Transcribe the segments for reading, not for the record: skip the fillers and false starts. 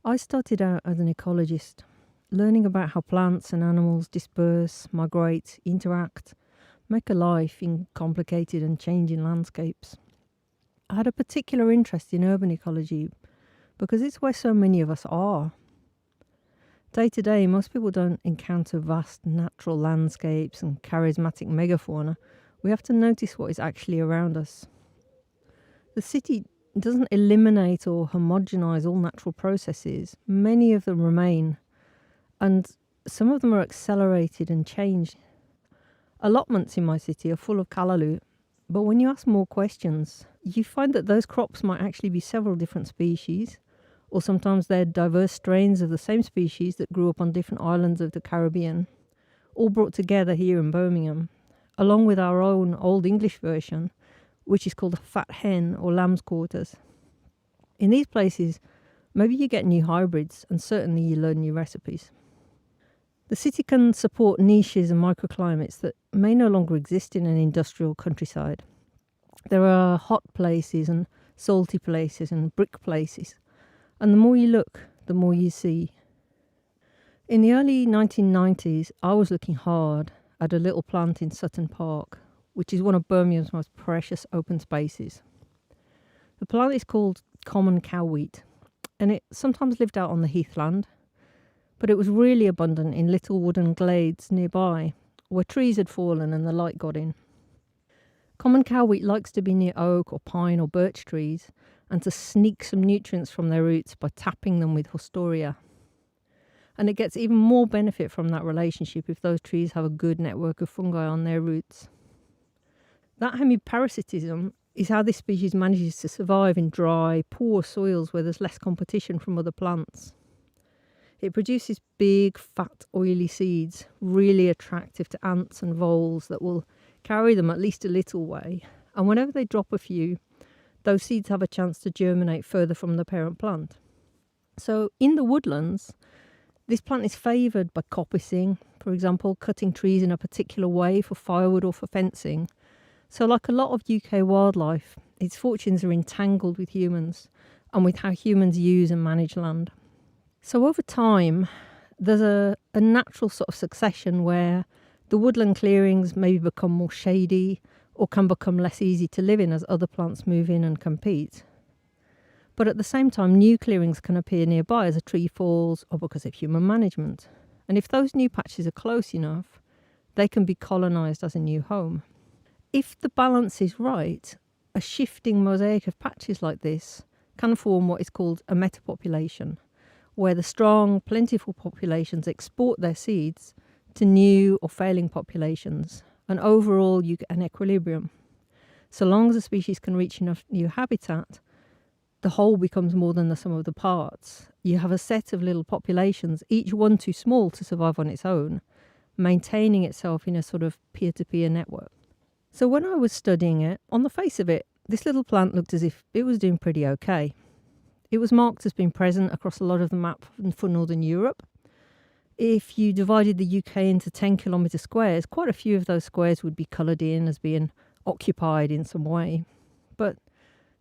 I started out as an ecologist, learning about how plants and animals disperse, migrate, interact, make a life in complicated and changing landscapes. I had a particular interest in urban ecology because it's where so many of us are. Day to day, most people don't encounter vast natural landscapes and charismatic megafauna. We have to notice what is actually around us. The city doesn't eliminate or homogenize all natural processes. Many of them remain, and some of them are accelerated and changed. Allotments in my city are full of callaloo, but when you ask more questions, you find that those crops might actually be several different species, or sometimes they're diverse strains of the same species that grew up on different islands of the Caribbean, all brought together here in Birmingham, along with our own Old English version, which is called a fat hen or lamb's quarters. In these places, maybe you get new hybrids and certainly you learn new recipes. The city can support niches and microclimates that may no longer exist in an industrial countryside. There are hot places and salty places and brick places, and the more you look, the more you see. In the early 1990s, I was looking hard at a little plant in Sutton Park, which is one of Birmingham's most precious open spaces. The plant is called common cowwheat, and it sometimes lived out on the heathland, but it was really abundant in little wooden glades nearby, where trees had fallen and the light got in. Common cowwheat likes to be near oak or pine or birch trees, and to sneak some nutrients from their roots by tapping them with hostoria. And it gets even more benefit from that relationship if those trees have a good network of fungi on their roots. That hemiparasitism is how this species manages to survive in dry, poor soils where there's less competition from other plants. It produces big, fat, oily seeds, really attractive to ants and voles that will carry them at least a little way. And whenever they drop a few, those seeds have a chance to germinate further from the parent plant. So in the woodlands, this plant is favoured by coppicing, for example, cutting trees in a particular way for firewood or for fencing. So like a lot of UK wildlife, its fortunes are entangled with humans and with how humans use and manage land. So over time, there's a natural sort of succession where the woodland clearings maybe become more shady or can become less easy to live in as other plants move in and compete. But at the same time, new clearings can appear nearby as a tree falls or because of human management. And if those new patches are close enough, they can be colonised as a new home. If the balance is right, a shifting mosaic of patches like this can form what is called a metapopulation, where the strong, plentiful populations export their seeds to new or failing populations, and overall you get an equilibrium. So long as a species can reach enough new habitat, the whole becomes more than the sum of the parts. You have a set of little populations, each one too small to survive on its own, maintaining itself in a sort of peer-to-peer network. So when I was studying it, on the face of it, this little plant looked as if it was doing pretty okay. It was marked as being present across a lot of the map for Northern Europe. If you divided the UK into 10 kilometre squares, quite a few of those squares would be coloured in as being occupied in some way. But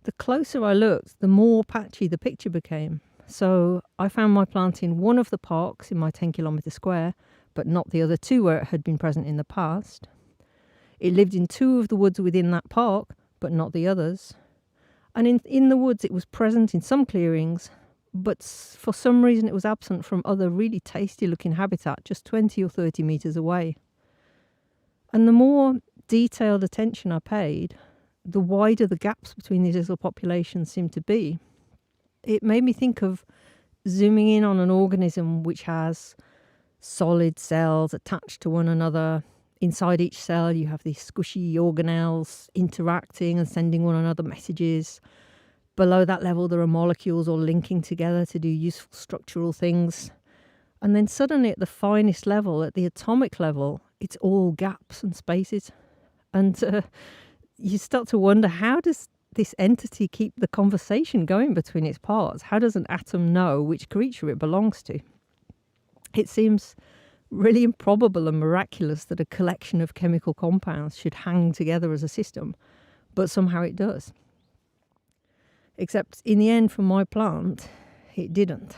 the closer I looked, the more patchy the picture became. So I found my plant in one of the parks in my 10 kilometre square, but not the other two where it had been present in the past. It lived in two of the woods within that park, but not the others. And in the woods, it was present in some clearings, but for some reason it was absent from other really tasty-looking habitat just 20 or 30 metres away. And the more detailed attention I paid, the wider the gaps between these little populations seemed to be. It made me think of zooming in on an organism which has solid cells attached to one another. Inside each cell, you have these squishy organelles interacting and sending one another messages. Below that level, there are molecules all linking together to do useful structural things. And then suddenly at the finest level, at the atomic level, it's all gaps and spaces. And you start to wonder, how does this entity keep the conversation going between its parts? How does an atom know which creature it belongs to? It seems really improbable and miraculous that a collection of chemical compounds should hang together as a system, but somehow it does. Except in the end, for my plant, it didn't.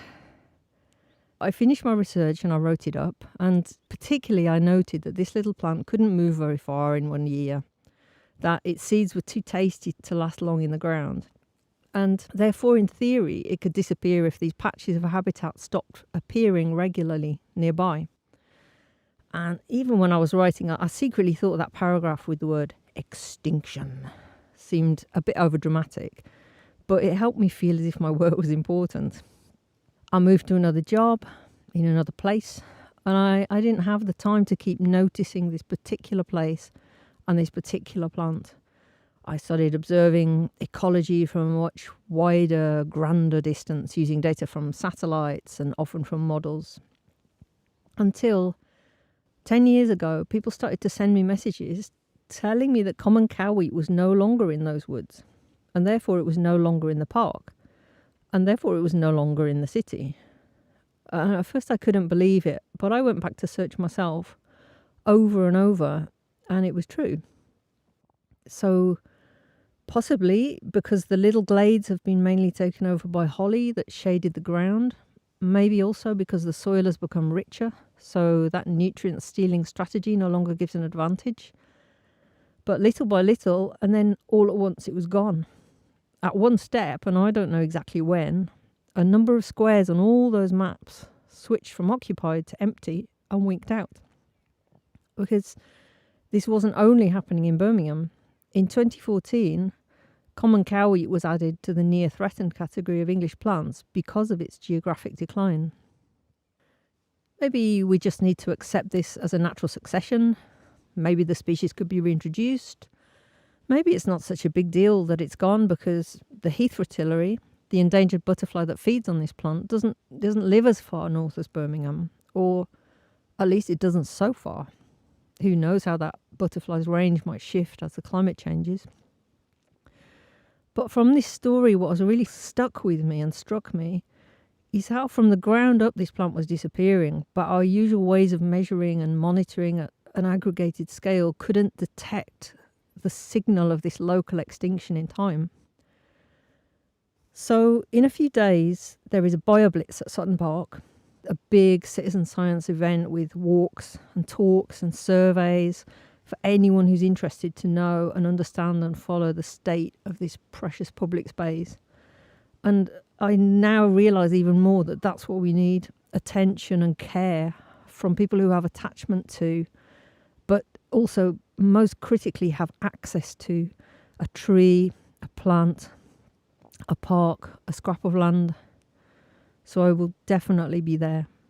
I finished my research and I wrote it up, and particularly I noted that this little plant couldn't move very far in 1 year, that its seeds were too tasty to last long in the ground, and therefore in theory it could disappear if these patches of habitat stopped appearing regularly nearby. And even when I was writing, I secretly thought that paragraph with the word extinction seemed a bit overdramatic, but it helped me feel as if my work was important. I moved to another job in another place, and I didn't have the time to keep noticing this particular place and this particular plant. I started observing ecology from a much wider, grander distance using data from satellites and often from models. Until 10 years ago, people started to send me messages telling me that common cowwheat was no longer in those woods, and therefore it was no longer in the park, and therefore it was no longer in the city. And at first I couldn't believe it, but I went back to search myself over and over, and it was true. So possibly because the little glades have been mainly taken over by holly that shaded the ground, maybe also because the soil has become richer, so that nutrient stealing strategy no longer gives an advantage. But little by little, and then all at once it was gone. At one step, and I don't know exactly when, a number of squares on all those maps switched from occupied to empty and winked out. Because this wasn't only happening in Birmingham. In 2014, common cowwheat was added to the near threatened category of English plants because of its geographic decline. Maybe we just need to accept this as a natural succession. Maybe the species could be reintroduced. Maybe it's not such a big deal that it's gone because the heath fritillary, the endangered butterfly that feeds on this plant, doesn't live as far north as Birmingham, or at least it doesn't so far. Who knows how that butterfly's range might shift as the climate changes. But from this story, what has really stuck with me and struck me is how from the ground up this plant was disappearing, but our usual ways of measuring and monitoring at an aggregated scale couldn't detect the signal of this local extinction in time. So in a few days, there is a BioBlitz at Sutton Park, a big citizen science event with walks and talks and surveys for anyone who's interested to know and understand and follow the state of this precious public space. And I now realise even more that that's what we need, attention and care from people who have attachment to, but also most critically have access to a tree, a plant, a park, a scrap of land. So I will definitely be there.